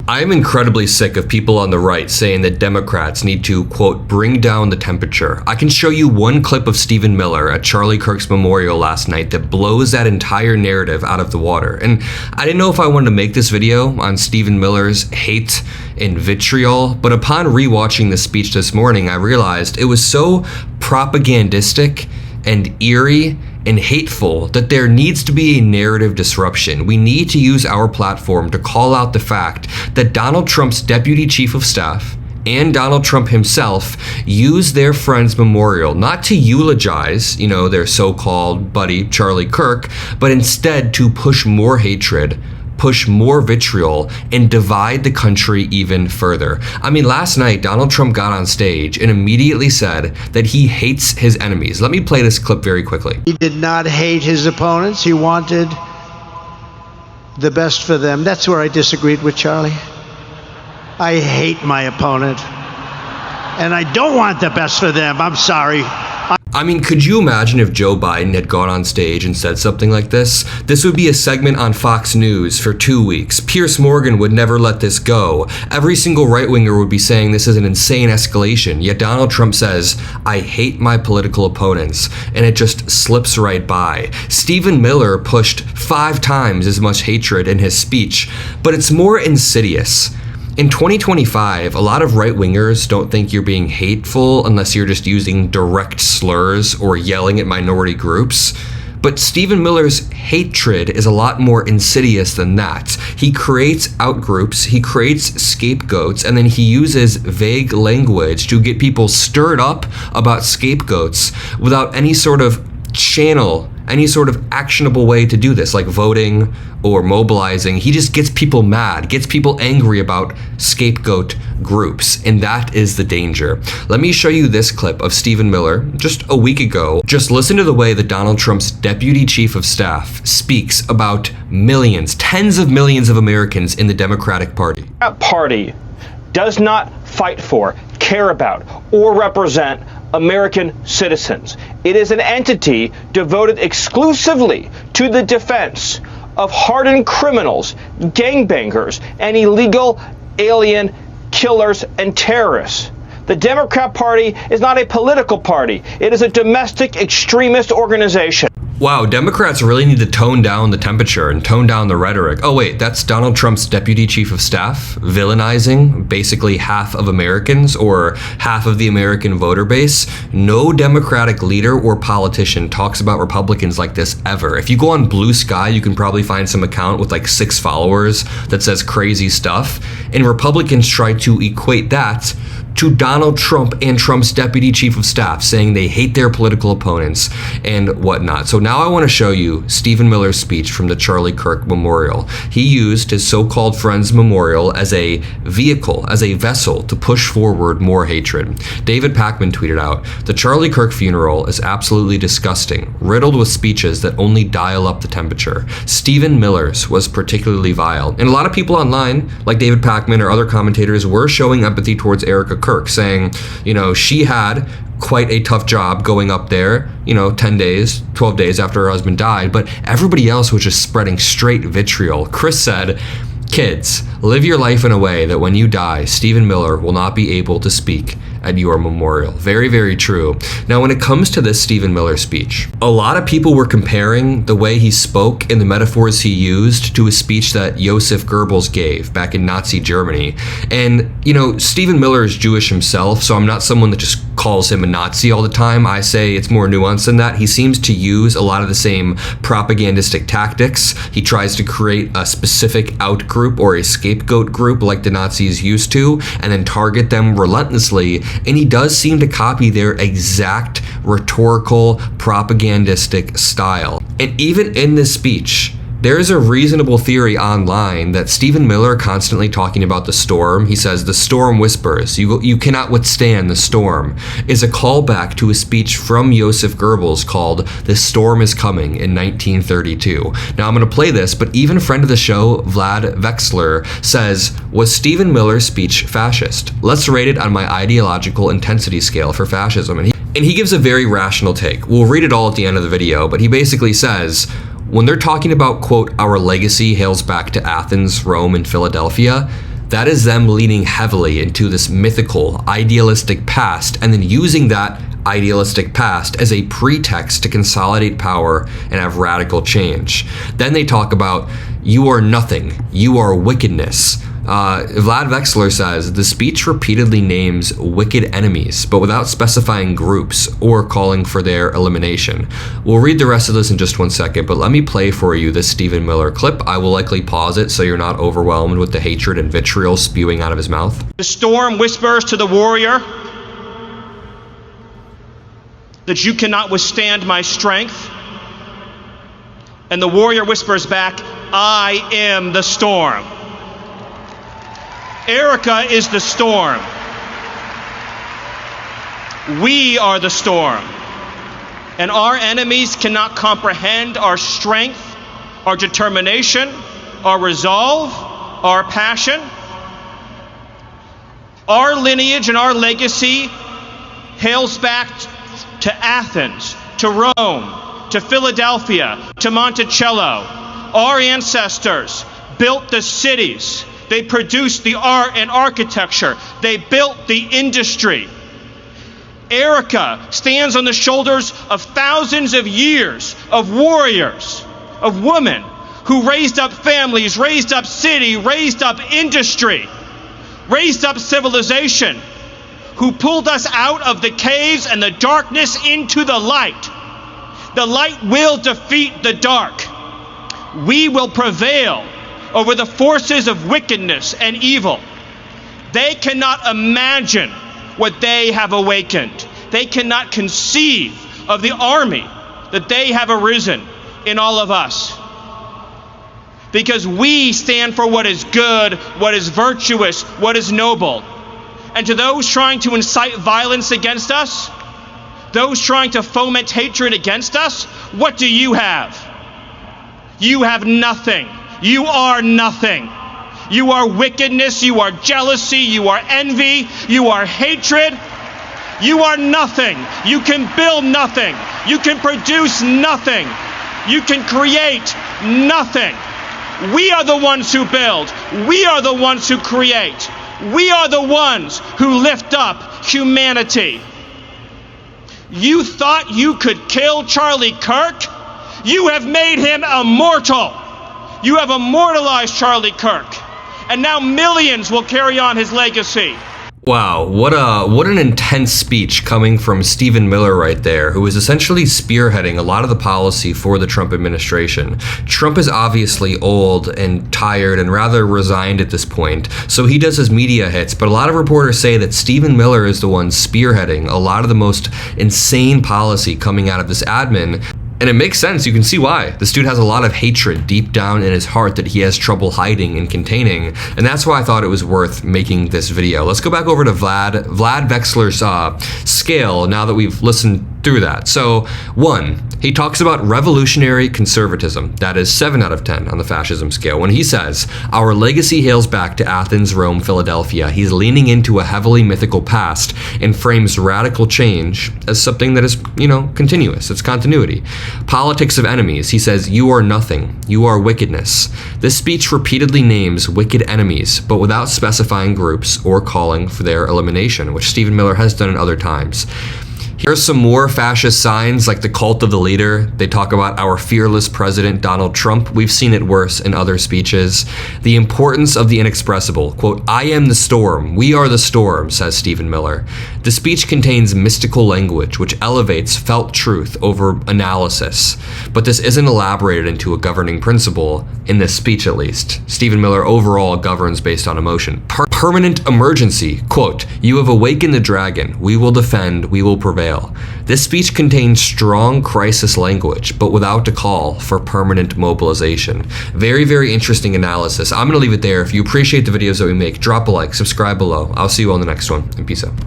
I'm incredibly sick of people on the right saying that Democrats need to, quote, bring down the temperature. I can show you one clip of Stephen Miller at Charlie Kirk's memorial last night that blows that entire narrative out of the water. And I didn't know if I wanted to make this video on Stephen Miller's hate and vitriol, but upon rewatching the speech this morning, I realized it was so propagandistic and eerie and hateful that there needs to be a narrative disruption. We need to use our platform to call out the fact that Donald Trump's deputy chief of staff and Donald Trump himself used their friend's memorial not to eulogize, their so-called buddy Charlie Kirk, but instead to push more hatred, push more vitriol, and divide the country even further. I mean, last night, Donald Trump got on stage and immediately said that he hates his enemies. Let me play this clip very quickly. He did not hate his opponents. He wanted the best for them. That's where I disagreed with Charlie. I hate my opponent, and I don't want the best for them. I'm sorry. I mean, could you imagine if Joe Biden had gone on stage and said something like this? This would be a segment on Fox News for 2 weeks. Piers Morgan would never let this go. Every single right-winger would be saying this is an insane escalation. Yet Donald Trump says, I hate my political opponents, and it just slips right by. Stephen Miller pushed 5 times as much hatred in his speech, but it's more insidious. In 2025, a lot of right-wingers don't think you're being hateful unless you're just using direct slurs or yelling at minority groups. But Stephen Miller's hatred is a lot more insidious than that. He creates outgroups, he creates scapegoats, and then he uses vague language to get people stirred up about scapegoats without any sort of channel, any sort of actionable way to do this, like voting or mobilizing. He just gets people mad, gets people angry about scapegoat groups, and that is the danger. Let me show you this clip of Stephen Miller just a week ago. Just listen to the way that Donald Trump's deputy chief of staff speaks about millions, tens of millions of Americans in the Democratic Party. That party does not fight for, care about, or represent American citizens. It is an entity devoted exclusively to the defense of hardened criminals, gangbangers, and illegal alien killers and terrorists. The Democrat Party is not a political party. It is a domestic extremist organization. Wow, Democrats really need to tone down the temperature and tone down the rhetoric. Oh wait, that's Donald Trump's deputy chief of staff villainizing basically half of Americans or half of the American voter base. No Democratic leader or politician talks about Republicans like this ever. If you go on Blue Sky, you can probably find some account with like 6 followers that says crazy stuff. And Republicans try to equate that to Donald Trump and Trump's deputy chief of staff, saying they hate their political opponents and whatnot. So now I want to show you Stephen Miller's speech from the Charlie Kirk Memorial. He used his so-called friend's memorial as a vehicle, as a vessel to push forward more hatred. David Pakman tweeted out, "The Charlie Kirk funeral is absolutely disgusting, riddled with speeches that only dial up the temperature. Stephen Miller's was particularly vile." And a lot of people online, like David Pakman or other commentators, were showing empathy towards Erica Kirk, saying, she had quite a tough job going up there, 10 days, 12 days after her husband died, but everybody else was just spreading straight vitriol. Chris said, "Kids, live your life in a way that when you die, Stephen Miller will not be able to speak at your memorial." Very, very true. Now, when it comes to this Stephen Miller speech, a lot of people were comparing the way he spoke and the metaphors he used to a speech that Joseph Goebbels gave back in Nazi Germany. And, Stephen Miller is Jewish himself, so I'm not someone that just calls him a Nazi all the time. I say it's more nuanced than that. He seems to use a lot of the same propagandistic tactics. He tries to create a specific outgroup or a scapegoat group like the Nazis used to, and then target them relentlessly. And he does seem to copy their exact rhetorical, propagandistic style. And even in this speech, there is a reasonable theory online that Stephen Miller constantly talking about the storm, he says, "The storm whispers, you cannot withstand the storm," is a callback to a speech from Joseph Goebbels called "The Storm is Coming" in 1932. Now I'm going to play this, but even friend of the show, Vlad Vexler, says, "Was Stephen Miller's speech fascist? Let's rate it on my ideological intensity scale for fascism." And he gives a very rational take. We'll read it all at the end of the video, but he basically says, when they're talking about, quote, "our legacy hails back to Athens, Rome, and Philadelphia," That is them leaning heavily into this mythical, idealistic past and then using that idealistic past as a pretext to consolidate power and have radical change. Then they talk about, you are nothing, you are wickedness. Vlad Vexler says the speech repeatedly names wicked enemies, but without specifying groups or calling for their elimination. We'll read the rest of this in just one second, but let me play for you this Stephen Miller clip. I will likely pause it so you're not overwhelmed with the hatred and vitriol spewing out of his mouth. The storm whispers to the warrior that you cannot withstand my strength. And the warrior whispers back, I am the storm. Erica is the storm. We are the storm. And our enemies cannot comprehend our strength, our determination, our resolve, our passion. Our lineage and our legacy hails back to Athens, to Rome, to Philadelphia, to Monticello. Our ancestors built the cities. They produced the art and architecture. They built the industry. Erica stands on the shoulders of thousands of years of warriors, of women who raised up families, raised up city, raised up industry, raised up civilization, who pulled us out of the caves and the darkness into the light. The light will defeat the dark. We will prevail over the forces of wickedness and evil. They cannot imagine what they have awakened. They cannot conceive of the army that they have arisen in all of us. Because we stand for what is good, what is virtuous, what is noble. And to those trying to incite violence against us, those trying to foment hatred against us, what do you have? You have nothing. You are nothing. You are wickedness, you are jealousy, you are envy, you are hatred. You are nothing. You can build nothing. You can produce nothing. You can create nothing. We are the ones who build. We are the ones who create. We are the ones who lift up humanity. You thought you could kill Charlie Kirk? You have made him immortal. You have immortalized Charlie Kirk. And now millions will carry on his legacy. Wow, what an intense speech coming from Stephen Miller right there, who is essentially spearheading a lot of the policy for the Trump administration. Trump is obviously old and tired and rather resigned at this point, so he does his media hits, but a lot of reporters say that Stephen Miller is the one spearheading a lot of the most insane policy coming out of this admin. And it makes sense. You can see why. This dude has a lot of hatred deep down in his heart that he has trouble hiding and containing. And that's why I thought it was worth making this video. Let's go back over to Vlad Vexler's scale now that we've listened through that. So 1, he talks about revolutionary conservatism. That is 7 out of 10 on the fascism scale. When he says, our legacy hails back to Athens, Rome, Philadelphia, he's leaning into a heavily mythical past and frames radical change as something that is, continuous. It's continuity. Politics of enemies, he says, you are nothing. You are wickedness. This speech repeatedly names wicked enemies, but without specifying groups or calling for their elimination, which Stephen Miller has done in other times. Here's some more fascist signs like the cult of the leader. They talk about our fearless president, Donald Trump. We've seen it worse in other speeches. The importance of the inexpressible. Quote, I am the storm. We are the storm, says Stephen Miller. The speech contains mystical language, which elevates felt truth over analysis. But this isn't elaborated into a governing principle, in this speech at least. Stephen Miller overall governs based on emotion. Permanent emergency. Quote, you have awakened the dragon. We will defend. We will prevail. This speech contains strong crisis language, but without a call for permanent mobilization. Very, very interesting analysis. I'm going to leave it there. If you appreciate the videos that we make, drop a like, subscribe below. I'll see you on the next one, and peace out.